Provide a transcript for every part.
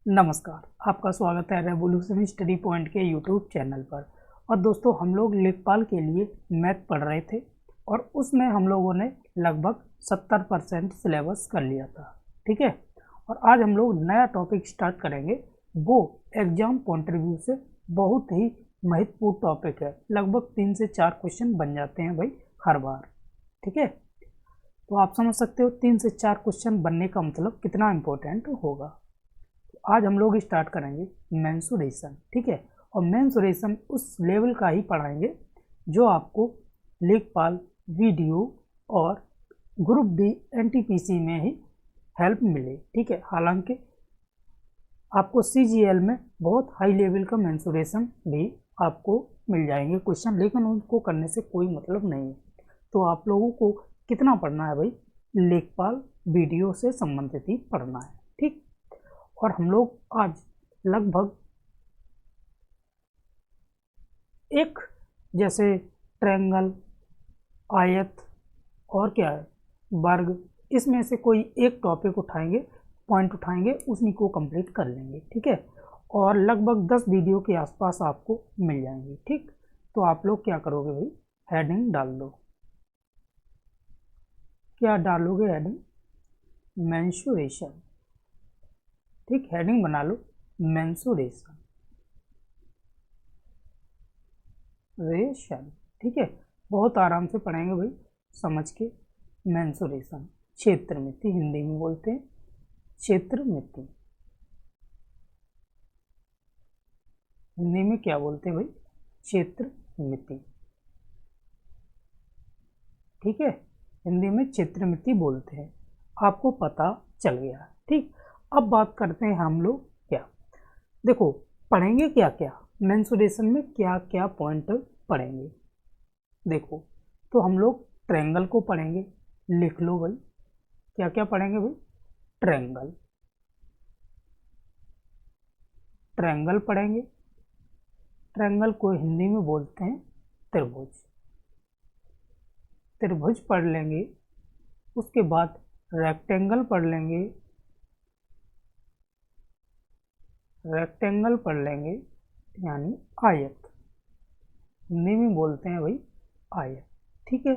नमस्कार, आपका स्वागत है रेवोल्यूशन स्टडी पॉइंट के यूट्यूब चैनल पर। और दोस्तों, हम लोग लेखपाल के लिए मैथ पढ़ रहे थे और उसमें हम लोगों ने लगभग 70% सिलेबस कर लिया था। ठीक है, और आज हम लोग नया टॉपिक स्टार्ट करेंगे। वो एग्जाम पॉइंट रिव्यू से बहुत ही महत्वपूर्ण टॉपिक है। लगभग 3 से 4 क्वेश्चन बन जाते हैं भाई हर बार। ठीक है, तो आप समझ सकते हो 3 से 4 क्वेश्चन बनने का मतलब कितना इम्पोर्टेंट होगा। आज हम लोग स्टार्ट करेंगे मेंसुरेशन। ठीक है, और मेंसुरेशन उस लेवल का ही पढ़ाएंगे जो आपको लेखपाल, वीडियो और ग्रुप डी एनटीपीसी में ही हेल्प मिले। ठीक है, हालांकि आपको सीजीएल में बहुत हाई लेवल का मेंसुरेशन भी आपको मिल जाएंगे क्वेश्चन, लेकिन उनको करने से कोई मतलब नहीं है। तो आप लोगों को कितना पढ़ना है भाई, लेखपाल वीडियो से संबंधित ही पढ़ना है। ठीक, और हम लोग आज लगभग एक जैसे ट्रायंगल, आयत और क्या है वर्ग, इसमें से कोई एक टॉपिक उठाएंगे, पॉइंट उठाएंगे, उसी को कंप्लीट कर लेंगे। ठीक है, और लगभग 10 वीडियो के आसपास आपको मिल जाएंगे। ठीक, तो आप लोग क्या करोगे भाई, हेडिंग डाल दो। क्या डालोगे हेडिंग? मेंसुरेशन। ठीक, हेडिंग बना लो मेंसुरेशन। रेशन। ठीक है, बहुत आराम से पढ़ेंगे भाई, समझ के। मेंसुरेशन क्षेत्र मिति हिंदी में बोलते हैं, क्षेत्र मिति हिंदी में क्या बोलते हैं भाई, क्षेत्र मिति। ठीक है, हिंदी में क्षेत्र मिति बोलते हैं, आपको पता चल गया। ठीक, अब बात करते हैं हम लोग क्या, देखो पढ़ेंगे क्या क्या मेंसुरेशन में, क्या क्या पॉइंट पढ़ेंगे। देखो, तो हम लोग ट्रायंगल को पढ़ेंगे, लिख लो भाई। क्या क्या पढ़ेंगे भाई? ट्रायंगल, ट्रायंगल पढ़ेंगे। ट्रायंगल को हिंदी में बोलते हैं त्रिभुज। त्रिभुज पढ़ लेंगे, उसके बाद रेक्टेंगल पढ़ लेंगे। रेक्टेंगल पढ़ लेंगे यानी आयत, हिंदी में बोलते हैं भाई आयत। ठीक है,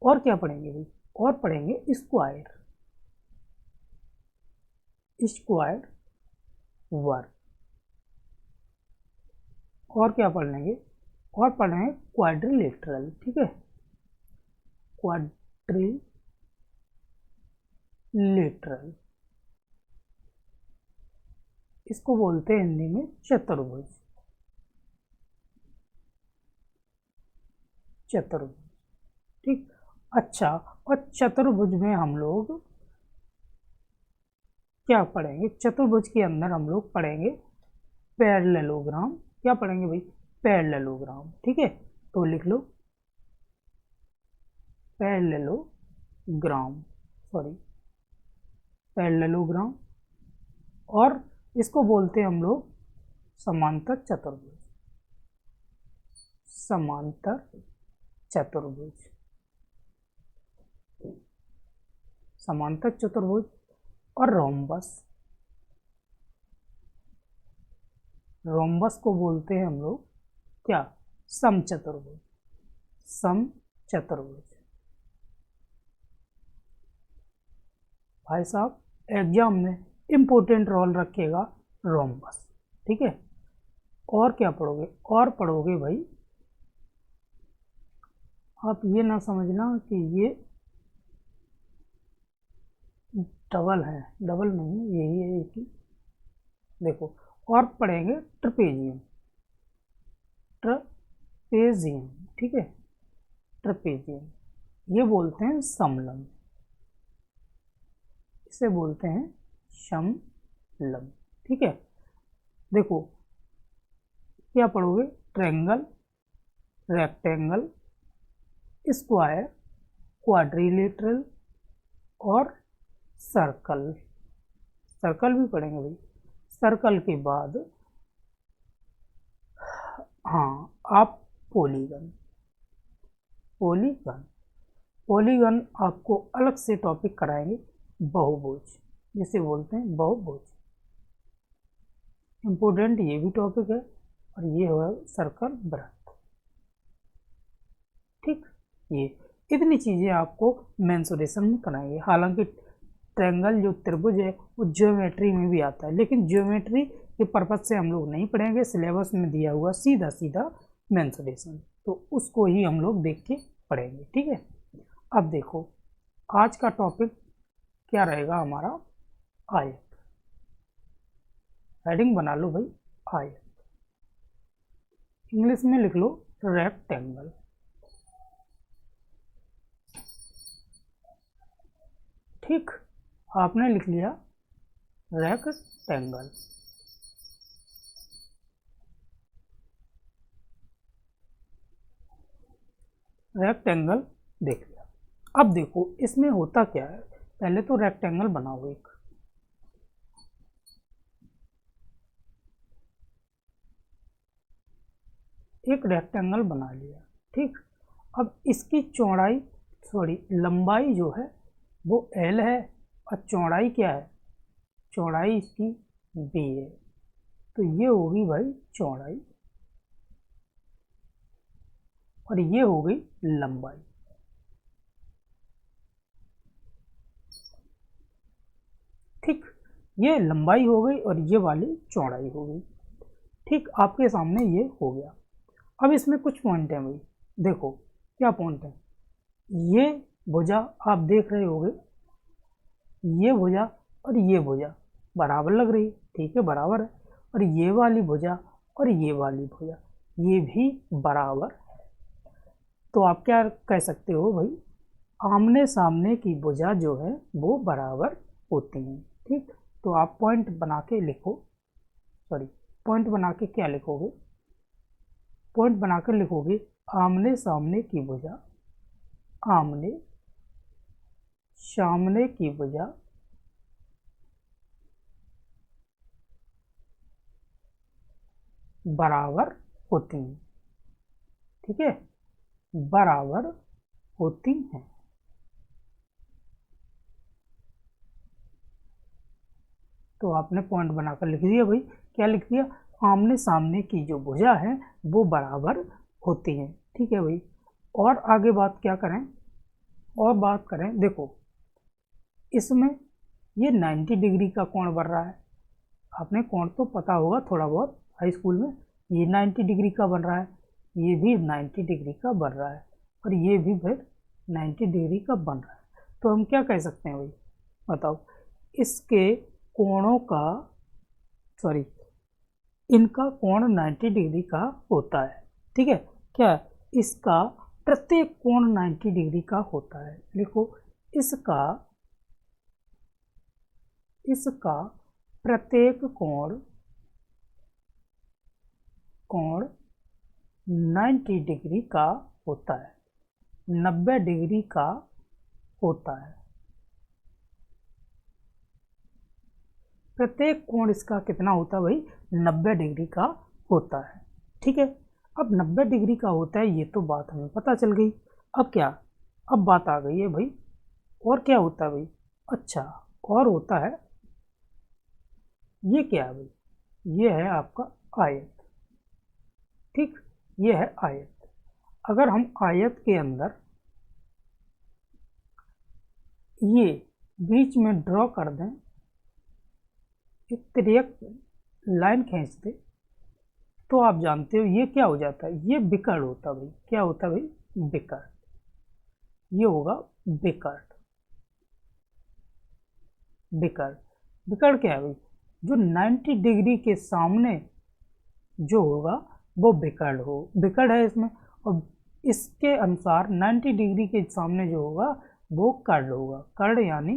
और क्या पढ़ेंगे भाई? और पढ़ेंगे स्क्वायर, स्क्वायर वर्ग। और क्या पढ़ लेंगे? और पढ़ेंगे क्वाड्रिलेटरल। ठीक है, क्वाड्रिलेटरल, इसको बोलते हैं हिंदी में चतुर्भुज। चतुर्भुज। ठीक, अच्छा, और चतुर्भुज में हम लोग क्या पढ़ेंगे? चतुर्भुज के अंदर हम लोग पढ़ेंगे पैरेललोग्राम। क्या पढ़ेंगे भाई? पैरेललोग्राम। ठीक है, तो लिख लो पैरेललोग्राम, सॉरी पैरेललोग्राम। और इसको बोलते हैं हम लोग समांतर चतुर्भुज। समांतर चतुर्भुज, समांतर चतुर्भुज। और रोम्बस, रोम्बस को बोलते हैं हम लोग क्या? समचतुर्भुज। समचतुर्भुज। भाई साहब, एग्जाम में इंपॉर्टेंट रोल रखेगा रोम्बस। ठीक है, और क्या पढ़ोगे? और पढ़ोगे भाई, आप ये ना समझना कि ये डबल है, डबल नहीं है, यही है एक ही। देखो, और पढ़ेंगे ट्रपेजियम। ट्रपेजियम, ठीक है, ट्रपेजियम, ये बोलते हैं समलंब, इसे बोलते हैं समलंब। ठीक है, देखो क्या पढ़ोगे? ट्रायंगल, रेक्टेंगल, स्क्वायर, क्वाड्रिलेटरल और सर्कल। सर्कल भी पढ़ेंगे भाई। सर्कल के बाद हाँ, आप पॉलीगन। पॉलीगन, पॉलीगन आपको अलग से टॉपिक कराएंगे। बहुभुज, जिसे बोलते हैं बहुभुज। इम्पोर्टेंट ये भी टॉपिक है, और ये है सर्कल वृत्त। ठीक, ये इतनी चीज़ें आपको मेंसुरेशन में कराएंगे। हालांकि ट्रायंगल जो त्रिभुज है वो ज्योमेट्री में भी आता है, लेकिन ज्योमेट्री के पर्पज से हम लोग नहीं पढ़ेंगे। सिलेबस में दिया हुआ सीधा सीधा मेंसुरेशन, तो उसको ही हम लोग देख के पढ़ेंगे। ठीक है, अब देखो आज का टॉपिक क्या रहेगा हमारा, आयत। हेडिंग बना लो भाई, आयत। इंग्लिश में लिख लो रेक्टेंगल। ठीक, आपने लिख लिया रेक्टेंगल। रेक्टेंगल देख लिया। अब देखो इसमें होता क्या है, पहले तो रेक्टेंगल बनाओ एक रेक्टेंगल बना लिया। ठीक, अब इसकी चौड़ाई लंबाई जो है वो L है, और चौड़ाई क्या है, चौड़ाई इसकी B है। तो ये होगी भाई चौड़ाई, और ये हो गई लंबाई। ठीक, ये लंबाई हो गई और ये वाली चौड़ाई हो गई। ठीक, आपके सामने ये हो गया। अब इसमें कुछ पॉइंट हैं भाई, देखो क्या पॉइंट है। ये भुजा आप देख रहे होगे, ये भुजा और ये भुजा बराबर लग रही है। ठीक है, बराबर है। और ये वाली भुजा और ये वाली भुजा ये भी बराबर है। तो आप क्या कह सकते हो भाई, आमने सामने की भुजा जो है वो बराबर होती हैं। ठीक, तो आप पॉइंट बना के लिखो, पॉइंट बना के क्या लिखोगे, पॉइंट बनाकर लिखोगे आमने सामने की भुजा, आमने सामने की भुजा बराबर होती हैं। ठीक है, बराबर होती हैं। तो आपने पॉइंट बनाकर लिख दिया भाई, क्या लिख दिया, आमने सामने की जो भुजा है वो बराबर होती हैं। ठीक है भाई, और आगे बात क्या करें, और बात करें, देखो इसमें ये 90 डिग्री का कोण बन रहा है। आपने कोण तो पता होगा थोड़ा बहुत हाई स्कूल में, ये 90 डिग्री का बन रहा है, ये भी 90 डिग्री का बन रहा है, और ये भी फिर 90 डिग्री का बन रहा है। तो हम क्या कह सकते हैं भाई, बताओ, इसके कोणों का इनका कोण 90 डिग्री का होता है। ठीक है, क्या इसका प्रत्येक कोण 90 डिग्री का होता है। लिखो, इसका प्रत्येक कोण 90 डिग्री का होता है, 90 डिग्री का होता है। प्रत्येक कोण इसका कितना होता है भाई, 90 डिग्री का होता है। ठीक है, अब 90 डिग्री का होता है, ये तो बात हमें पता चल गई। अब क्या, अब बात आ गई है भाई, और क्या होता है भाई, अच्छा और होता है, ये क्या है भाई, ये है आपका आयत। ठीक, ये है आयत। अगर हम आयत के अंदर ये बीच में ड्रॉ कर दें, एक तिर्यक लाइन खींच दे, तो आप जानते हो ये क्या हो जाता है, ये विकर्ण होता है भाई। क्या होता है भाई, विकर्ण। ये होगा विकर्ण। विकर्ण, विकर्ण क्या है भाई, जो 90 डिग्री के सामने जो होगा वो विकर्ण हो, विकर्ण है इसमें, और इसके अनुसार 90 डिग्री के सामने जो होगा वो कर्ण होगा। कर्ण यानी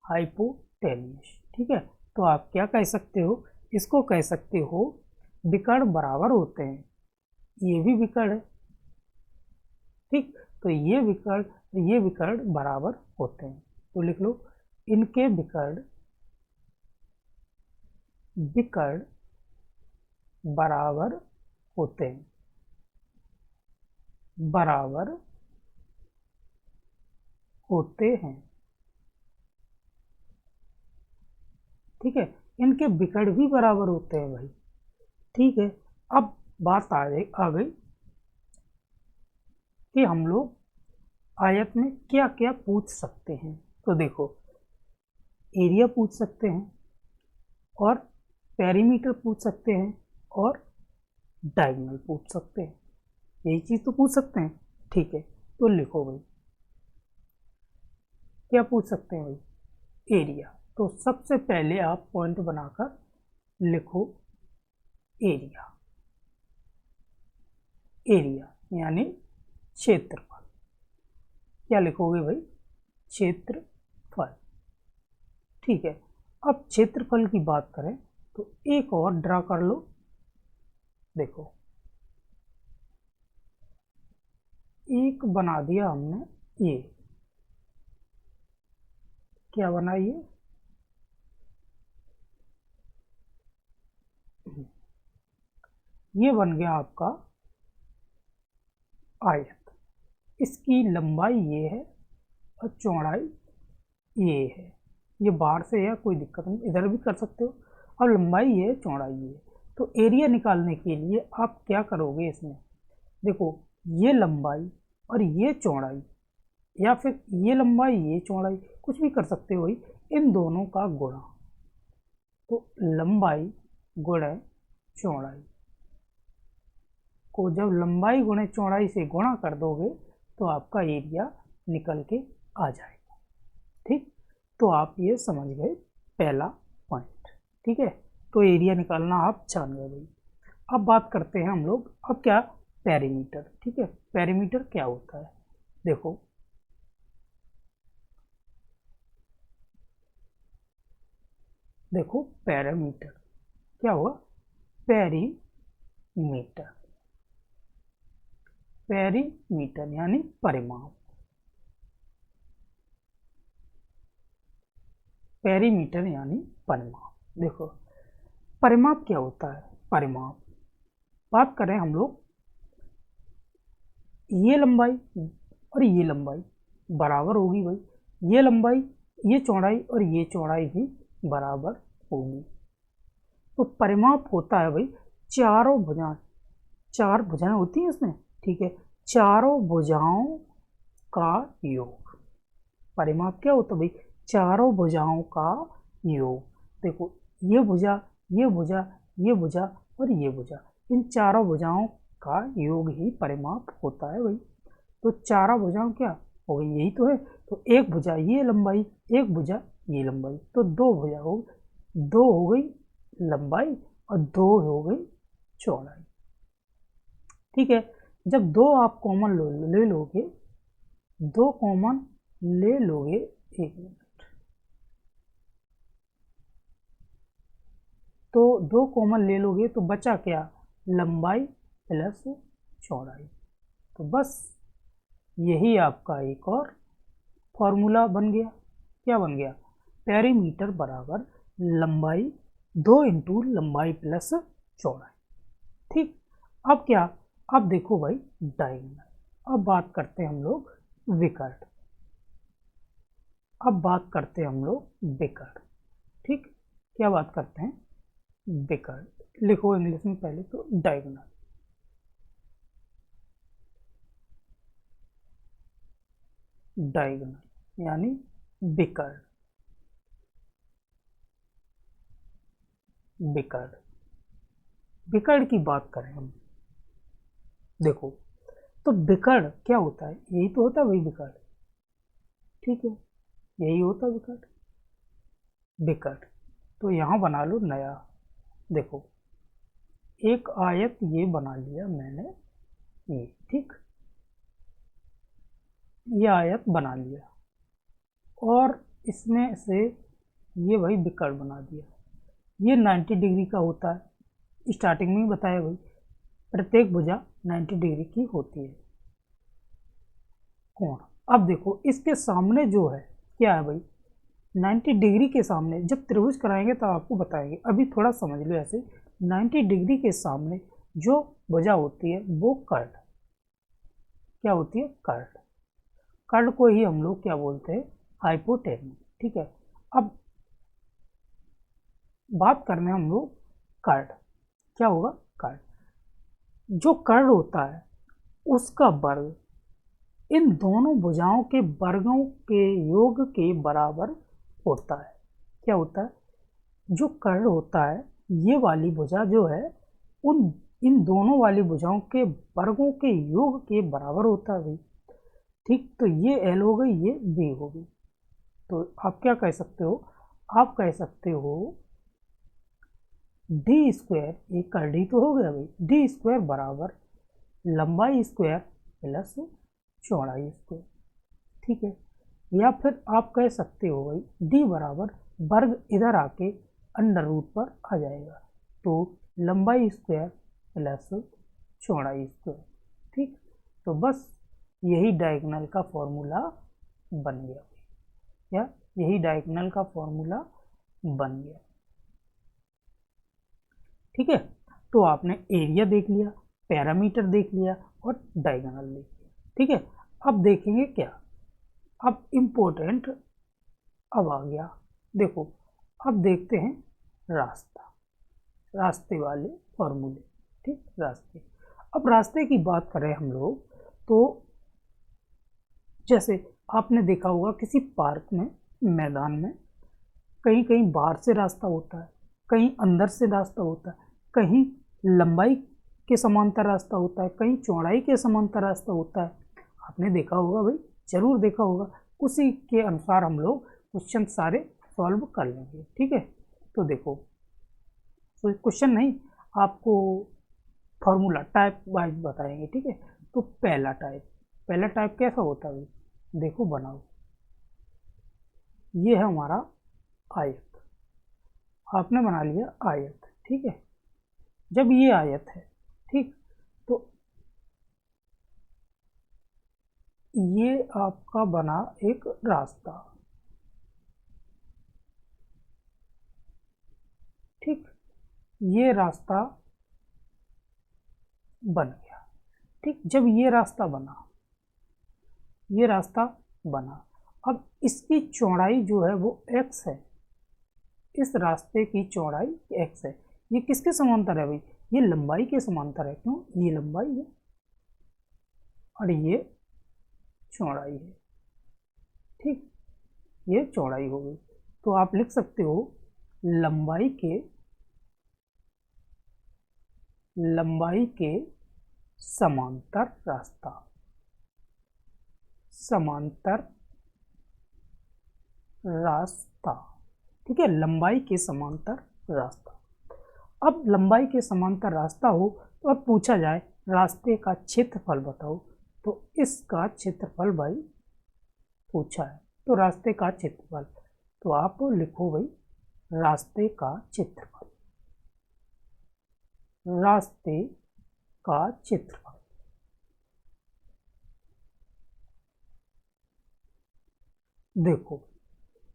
हाइपोटेन्यूस। ठीक है, तो आप क्या कह सकते हो, इसको कह सकते हो विकर्ण बराबर होते हैं, ये भी विकर्ण है। ठीक, तो ये विकर्ण बराबर होते हैं। तो लिख लो, इनके विकर्ण बराबर होते हैं, बराबर होते हैं। ठीक है, इनके विकर्ण भी बराबर होते हैं भाई। ठीक है, अब बात आ गई कि हम लोग आयत में क्या क्या पूछ सकते हैं। तो देखो, एरिया पूछ सकते हैं और पेरीमीटर पूछ सकते हैं और डायगोनल पूछ सकते हैं। यही चीज़ तो पूछ सकते हैं। ठीक है, तो लिखो भाई, क्या पूछ सकते हैं भाई? एरिया। तो सबसे पहले आप पॉइंट बनाकर लिखो एरिया। एरिया यानी क्षेत्रफल। क्या लिखोगे भाई? क्षेत्रफल। ठीक है, अब क्षेत्रफल की बात करें तो एक और ड्रा कर लो। देखो, एक बना दिया हमने, ये क्या बना? ये बन गया आपका आयत। इसकी लंबाई ये है और चौड़ाई ये है। ये बाहर से है, कोई दिक्कत नहीं, इधर भी कर सकते हो। अब लंबाई ये है, चौड़ाई ये है। तो एरिया निकालने के लिए आप क्या करोगे इसमें? देखो, ये लंबाई और ये चौड़ाई, या फिर ये लंबाई ये चौड़ाई, कुछ भी कर सकते हो भाई, इन दोनों का गुणा। तो लंबाई गुणे चौड़ाई को जब लंबाई गुणे चौड़ाई से गुणा कर दोगे तो आपका एरिया निकल के आ जाएगा। ठीक, तो आप ये समझ गए पहला पॉइंट। ठीक है, तो एरिया निकालना आप जान गए भाई। अब बात करते हैं हम लोग, अब क्या? पेरीमीटर। ठीक है, पेरीमीटर क्या होता है? देखो, देखो पैरामीटर क्या हुआ? पेरीमीटर। पेरीमीटर यानी परिमाप। पेरीमीटर यानी परिमाप। देखो, परिमाप क्या होता है? परिमाप, बात करें हम लोग, ये लंबाई और ये लंबाई बराबर होगी भाई। ये लंबाई, ये चौड़ाई और ये चौड़ाई भी बराबर होगी। तो परिमाप होता है भाई चारों भुजाएं, चार भुजाएं होती हैं इसमें। ठीक है, चारों भुजाओं का योग। परिमाप क्या होता है भाई? चारों भुजाओं का योग। देखो, ये भुजा, ये भुजा, ये भुजा और ये भुजा, इन चारों भुजाओं का योग ही परिमाप होता है भाई। तो चारों भुजाओं क्या हो गई? यही तो है। तो एक भुजा ये लंबाई, एक भुजा ये लंबाई, तो दो भुजा हो, दो हो गई लंबाई और दो हो गई चौड़ाई। ठीक है, जब दो आप कॉमन ले लोगे, दो कॉमन ले लोगे, एक मिनट, तो दो कॉमन ले लोगे तो बचा क्या? लंबाई प्लस चौड़ाई। तो बस यही आपका एक और फॉर्मूला बन गया। क्या बन गया? पेरीमीटर बराबर लंबाई, दो इंटू लंबाई प्लस चौड़ाई। ठीक, अब क्या? अब देखो भाई डायगोनल। अब बात करते हैं हम लोग विकर्ण। अब बात करते हैं हम लोग विकर्ण। ठीक, क्या बात करते हैं? विकर्ण। लिखो इंग्लिश में पहले तो डायगोनल। डायगोनल यानी विकर्ण। विकर्ण, विकर्ण की बात करें हम, देखो, तो विकर्ण क्या होता है? यही तो होता है भाई विकर्ण। ठीक है, यही होता है विकर्ण। विकर्ण, तो यहाँ बना लो नया। देखो, एक आयत ये बना लिया मैंने, ये ठीक, ये आयत बना लिया और इसमें से ये भाई विकर्ण बना दिया। ये 90 डिग्री का होता है, स्टार्टिंग में ही बताया भाई, प्रत्येक भुजा 90 डिग्री की होती है कोण। अब देखो, इसके सामने जो है क्या है भाई? 90 डिग्री के सामने जब त्रिभुज कराएंगे तब आपको बताएंगे, अभी थोड़ा समझ लो ऐसे। 90 डिग्री के सामने जो भुजा होती है वो कर्ण। क्या होती है? कर्ण। कर्ण को ही हम लोग क्या बोलते हैं? हाइपोटेन्यूज। ठीक है, अब बात करने हम लोग कर्ण। क्या होगा? कर्ण। जो कर्ण होता है उसका वर्ग इन दोनों भुजाओं के वर्गों के योग के बराबर होता है। क्या होता है? जो कर्ण होता है ये वाली भुजा जो है उन इन दोनों वाली भुजाओं के वर्गों के योग के बराबर होता है भाई। ठीक, तो ये एल हो गई, ये बी हो गई। तो आप क्या कह सकते हो? आप कह सकते हो डी स्क्वायर, ये कर डी तो हो गया भाई, डी स्क्वायर बराबर लंबाई स्क्वायर प्लस चौड़ाई स्क्वायर। ठीक है, या फिर आप कह सकते हो भाई डी बराबर वर्ग इधर आके अंडर रूट पर आ जाएगा, तो लंबाई स्क्वायर प्लस चौड़ाई स्क्वायर। ठीक, तो बस यही डायगोनल का फॉर्मूला बन गया, या यही डायगोनल का फॉर्मूला बन गया। ठीक है, तो आपने एरिया देख लिया, पैरामीटर देख लिया और डायगोनल देख लिया। ठीक है, अब देखेंगे क्या, अब इम्पोर्टेंट अब आ गया। देखो, अब देखते हैं रास्ता, रास्ते वाले फॉर्मूले। ठीक, रास्ते। अब रास्ते की बात करें हम लोग, तो जैसे आपने देखा होगा किसी पार्क में, मैदान में, कहीं कहीं बाहर से रास्ता होता है, कहीं अंदर से रास्ता होता है, कहीं लंबाई के समांतर रास्ता होता है, कहीं चौड़ाई के समांतर रास्ता होता है। आपने देखा होगा भाई, जरूर देखा होगा। उसी के अनुसार हम लोग क्वेश्चन सारे सॉल्व कर लेंगे। ठीक है, तो देखो, तो क्वेश्चन नहीं, आपको फॉर्मूला टाइप वाइज बताएंगे। ठीक है, तो पहला टाइप कैसा होता है? देखो, बनाओ, ये है हमारा आयत, आपने बना लिया आयत। ठीक है, जब ये आयत है, ठीक, तो ये आपका बना एक रास्ता। ठीक, ये रास्ता बन गया। ठीक, जब ये रास्ता बना, ये रास्ता बना, अब इसकी चौड़ाई जो है वो x है, इस रास्ते की चौड़ाई x है। ये किसके समांतर है भाई? ये लंबाई के समांतर है। क्यों? ये लंबाई है और ये चौड़ाई है। ठीक, ये चौड़ाई हो गई, तो आप लिख सकते हो लंबाई के समांतर रास्ता, समांतर रास्ता। ठीक है, लंबाई के समांतर रास्ता। अब लंबाई के समांतर रास्ता हो तो अब पूछा जाए रास्ते का क्षेत्रफल बताओ, तो इसका क्षेत्रफल भाई पूछा है, तो रास्ते का क्षेत्रफल, तो आप लिखो भाई रास्ते का क्षेत्रफल, रास्ते का क्षेत्रफल। देखो,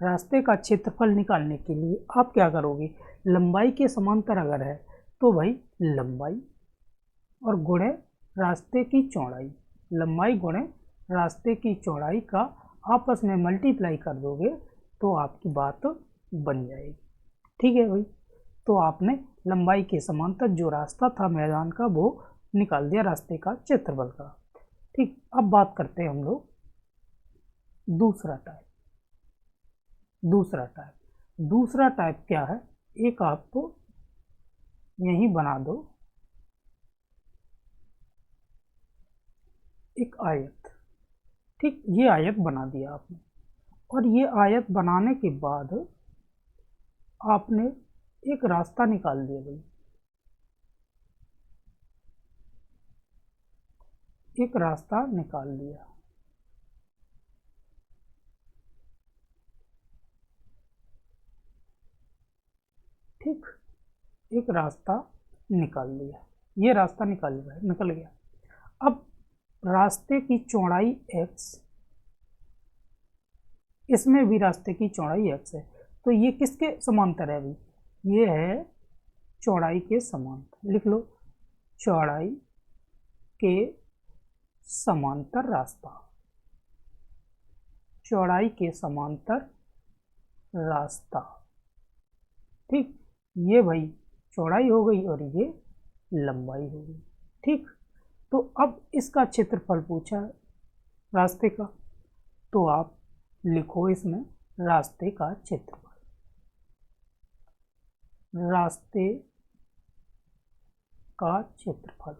रास्ते का क्षेत्रफल निकालने के लिए आप क्या करोगे? लंबाई के समांतर अगर है तो भाई लंबाई और गुणे रास्ते की चौड़ाई, लंबाई गुणे रास्ते की चौड़ाई का आपस में मल्टीप्लाई कर दोगे तो आपकी बात बन जाएगी। ठीक है भाई, तो आपने लंबाई के समांतर जो रास्ता था मैदान का वो निकाल दिया रास्ते का क्षेत्रफल का। ठीक, अब बात करते हैं हम लोग दूसरा टाइप। दूसरा टाइप क्या है? एक आपको यहीं बना दो एक आयत। ठीक, ये आयत बना दिया आपने, और ये आयत बनाने के बाद आपने एक रास्ता निकाल दिया भाई, एक रास्ता निकाल दिया। ठीक, एक रास्ता निकाल दिया, ये रास्ता निकल गया। अब रास्ते की चौड़ाई x, इसमें भी रास्ते की चौड़ाई x है, तो ये किसके समांतर है भाई? ये है चौड़ाई के समांतर। लिख लो, चौड़ाई के समांतर रास्ता, चौड़ाई के समांतर रास्ता। ठीक, ये भाई चौड़ाई हो गई और ये लंबाई होगी। ठीक, तो अब इसका क्षेत्रफल पूछा है रास्ते का, तो आप लिखो इसमें रास्ते का क्षेत्रफल। रास्ते का क्षेत्रफल